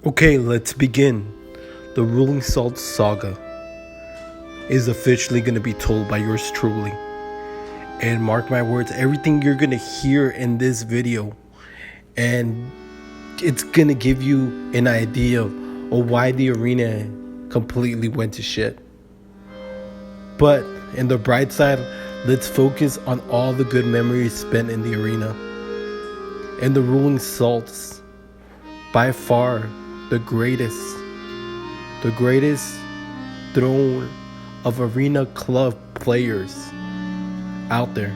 Okay, let's begin. The Ruling Salt Saga is officially going to be told by yours truly. And mark my words, everything you're going to hear in this video, and it's going to give you an idea of why the arena completely went to shit. But in the bright side, let's focus on all the good memories spent in the arena. And the Ruling Salts, by far the greatest throne of arena club players out there.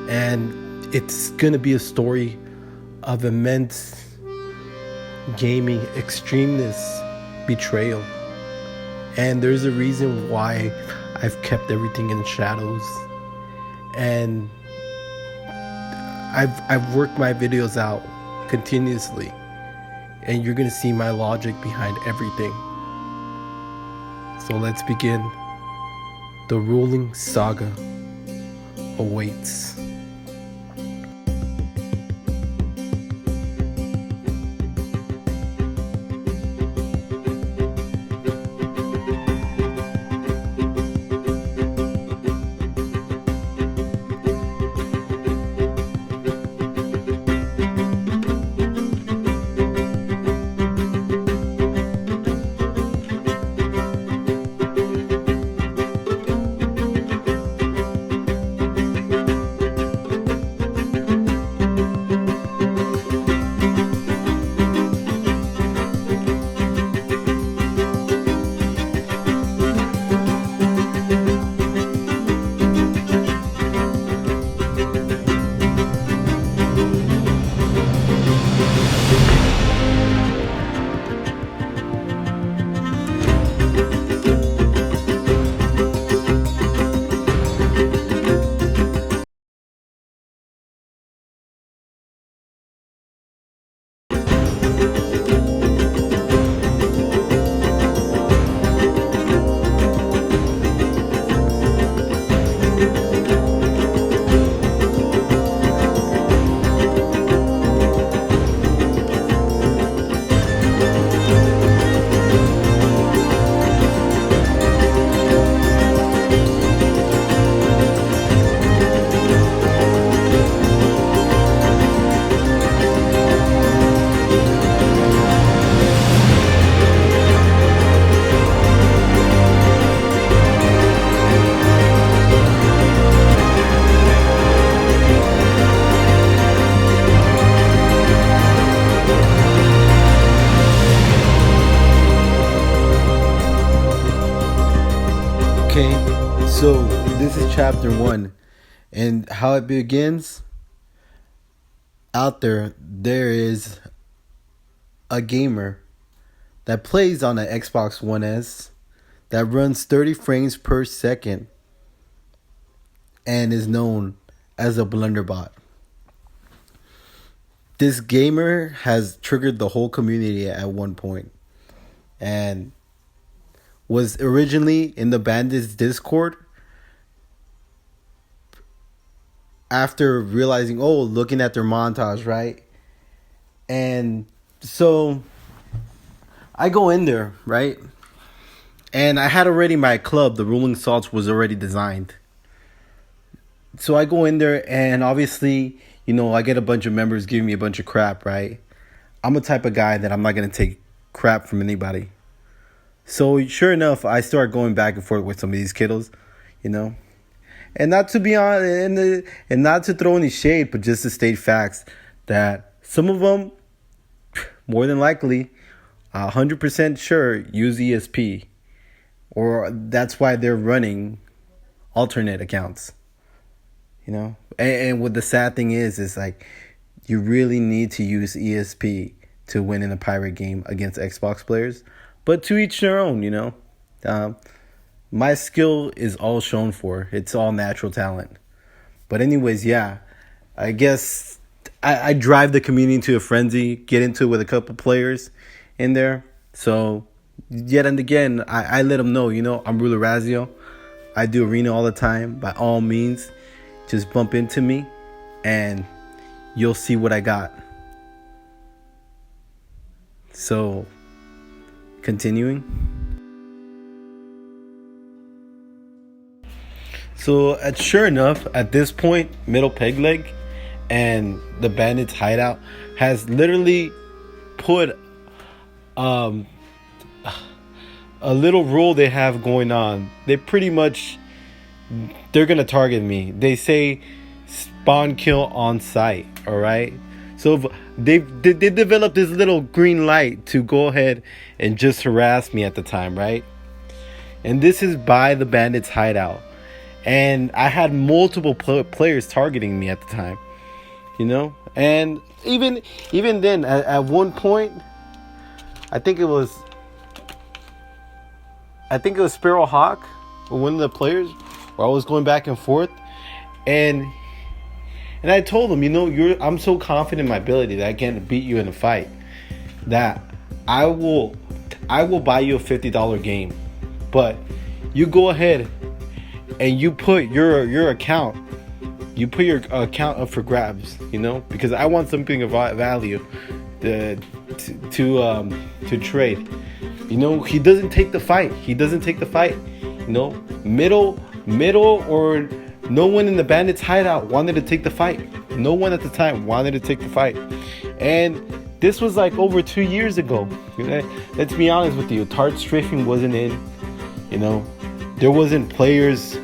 And it's gonna be a story of immense gaming extremeness, betrayal. And there's a reason why I've kept everything in shadows. And I've worked my videos out continuously. And you're gonna see my logic behind everything. So let's begin. The Ruling Saga awaits. So this is chapter 1, and how it begins. Out there is a gamer that plays on an Xbox One S that runs 30 frames per second and is known as a blunderbot. This gamer has triggered the whole community at one point and was originally in the bandits Discord. After realizing, looking at their montage, right? And so I go in there, right? And I had already my club, the Ruling Salts, was already designed. So I go in there and obviously, I get a bunch of members giving me a bunch of crap, right? I'm a type of guy that I'm not going to take crap from anybody. So sure enough, I start going back and forth with some of these kiddos, And not to be on, and not to throw any shade, but just to state facts that some of them, more than likely, 100% sure, use ESP, or that's why they're running alternate accounts. And what the sad thing is like you really need to use ESP to win in a pirate game against Xbox players, but to each their own. My skill is all shown for. It's all natural talent. But anyways, yeah. I guess I drive the community to a frenzy. Get into it with a couple players in there. So, yet and again, I let them know, I'm Ruler Razio. I do arena all the time. By all means, just bump into me and you'll see what I got. So, continuing. So, sure enough, at this point, Middle Peg Leg and the Bandits Hideout has literally put a little rule they have going on. They're gonna target me. They say spawn kill on site. All right. So they developed this little green light to go ahead and just harass me at the time, right? And this is by the Bandits Hideout. And I had multiple players targeting me at the time, and even then, at one point, I think it was Sparrow Hawk, or one of the players, where I was going back and forth, and I told him, I'm so confident in my ability that I can beat you in a fight, that I will buy you a $50 game, but you go ahead and you put your account up for grabs, because I want something of value to trade. He doesn't take the fight. Middle or no one in the Bandits Hideout wanted to take the fight. No one at the time wanted to take the fight. And this was like over 2 years ago. Let's be honest with you. Tart strafing wasn't in. There wasn't players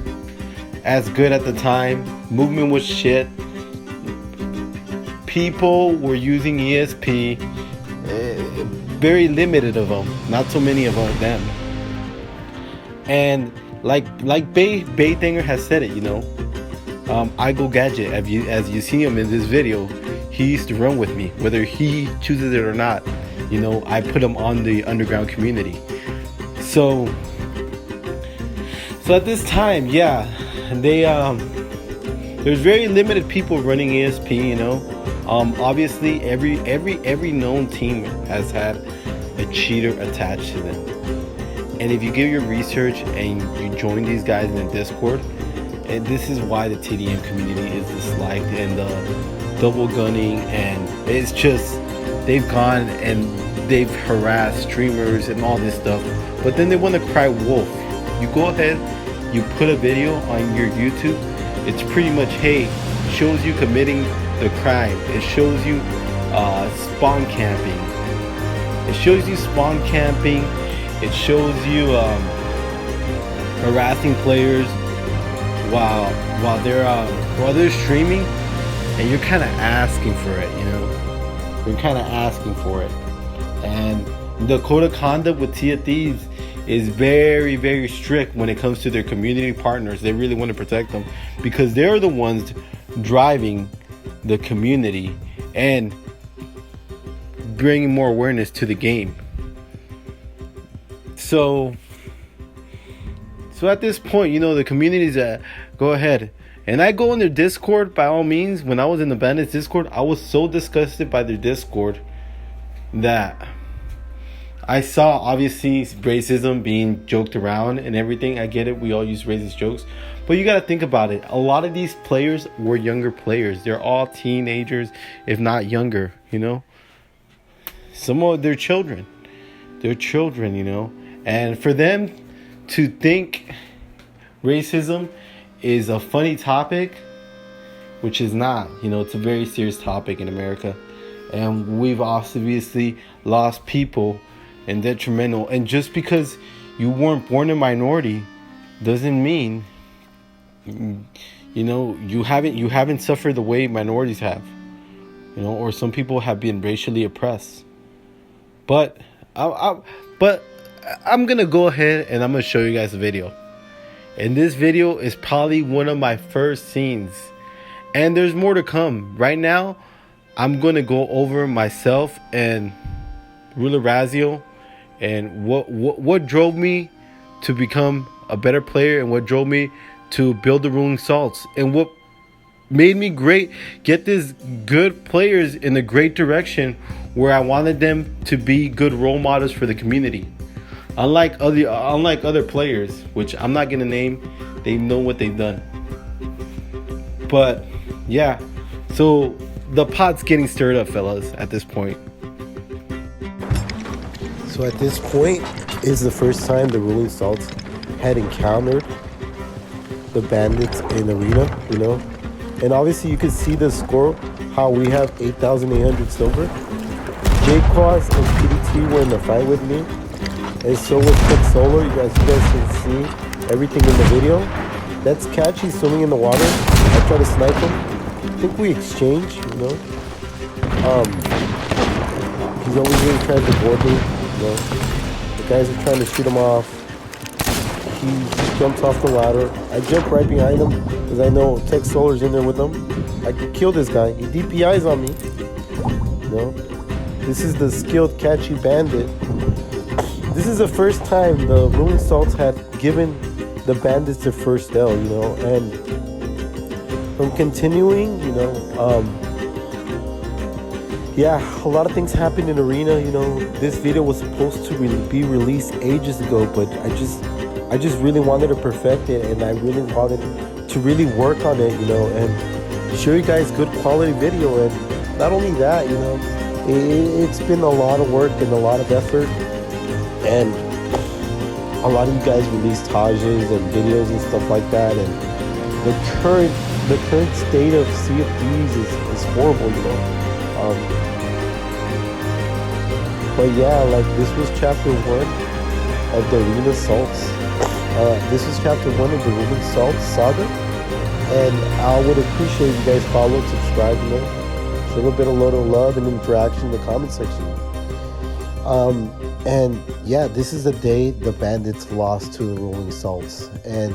as good at the time. Movement was shit. People were using ESP. Very limited of them. Not so many of them. And like Baythanger has said it, I Go Gadget, as you see him in this video, he used to run with me. Whether he chooses it or not, I put him on the underground community. So at this time, yeah, there's very limited people running ESP. Obviously every known team has had a cheater attached to them. And if you give your research and you join these guys in the Discord, and this is why the TDM community is disliked, and the double gunning, and it's just, they've gone and they've harassed streamers and all this stuff, but then they want to cry wolf. You go ahead, you put a video on your YouTube, it's pretty much, hey, shows you committing the crime. It shows you spawn camping. It shows you harassing players while they're streaming, and you're kind of asking for it. You're kind of asking for it. And the code of conduct with Thieves is very, very strict when it comes to their community partners. They really want to protect them because they're the ones driving the community and bringing more awareness to the game. So at this point, the communities go ahead. And I go in their Discord, by all means. When I was in the Bandits Discord, I was so disgusted by their Discord that I saw, obviously, racism being joked around and everything. I get it. We all use racist jokes. But you got to think about it. A lot of these players were younger players. They're all teenagers, if not younger, Some of their children. They're children, And for them to think racism is a funny topic, which is not, it's a very serious topic in America. And we've obviously lost people and detrimental. And just because you weren't born a minority doesn't mean, you haven't suffered the way minorities have, or some people have been racially oppressed. But I'm gonna go ahead and I'm gonna show you guys a video. And this video is probably one of my first scenes, and there's more to come. Right now, I'm gonna go over myself and Ruler Razio, and what drove me to become a better player, and what drove me to build the Ruling Salts, and what made me get these good players in a great direction where I wanted them to be good role models for the community. Unlike other players, which I'm not gonna name, they know what they've done. But yeah, so the pot's getting stirred up, fellas, at this point. So at this point is the first time the Rolling Salts had encountered the bandits in arena, And obviously you can see the score, how we have 8,800 silver. J-Quaz and PDT were in the fight with me. And so was Tech Solar. You guys can see everything in the video. That's Catchy swimming in the water. I try to snipe him. I think we exchange, He's always really trying to board me, The guys are trying to shoot him off. He jumps off the ladder. I jump right behind him because I know Tech Solar's in there with him. I could kill this guy. He DPIs on me. This is the skilled Catchy bandit. This is the first time the Rolling Salts had given the bandits their first L, and from continuing, a lot of things happened in arena. This video was supposed to be released ages ago, but I just really wanted to perfect it, and I really wanted to really work on it, and show you guys good quality video. And not only that, it's been a lot of work and a lot of effort, and a lot of you guys released Tajas and videos and stuff like that, and the current state of Sea of Thieves is horrible, But yeah, like this was chapter 1 of the Arena Salts. This was chapter 1 of the Rolling Salts Saga, and I would appreciate if you guys follow, subscribe, show a little bit of love and interaction in the comment section. And yeah, this is the day the bandits lost to the Rolling Salts, and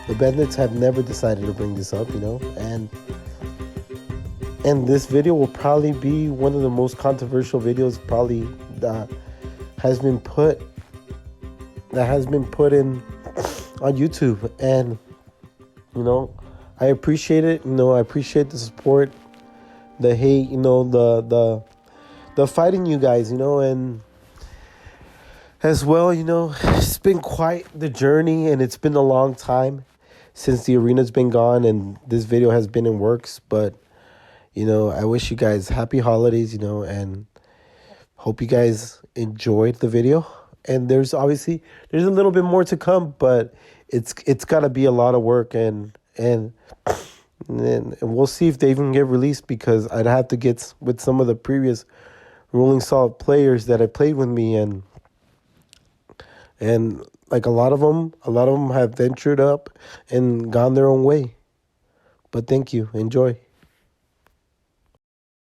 the bandits have never decided to bring this up, and this video will probably be one of the most controversial videos probably that has been put in on YouTube. And I appreciate it. I appreciate the support, the hate, the fighting you guys, and as well, it's been quite the journey, and it's been a long time since the arena's been gone and this video has been in works. But I wish you guys happy holidays, and hope you guys enjoyed the video. And there's a little bit more to come, but it's got to be a lot of work, and we'll see if they even get released, because I'd have to get with some of the previous Rolling Salt players that have played with me, and like a lot of them have ventured up and gone their own way. But thank you. Enjoy.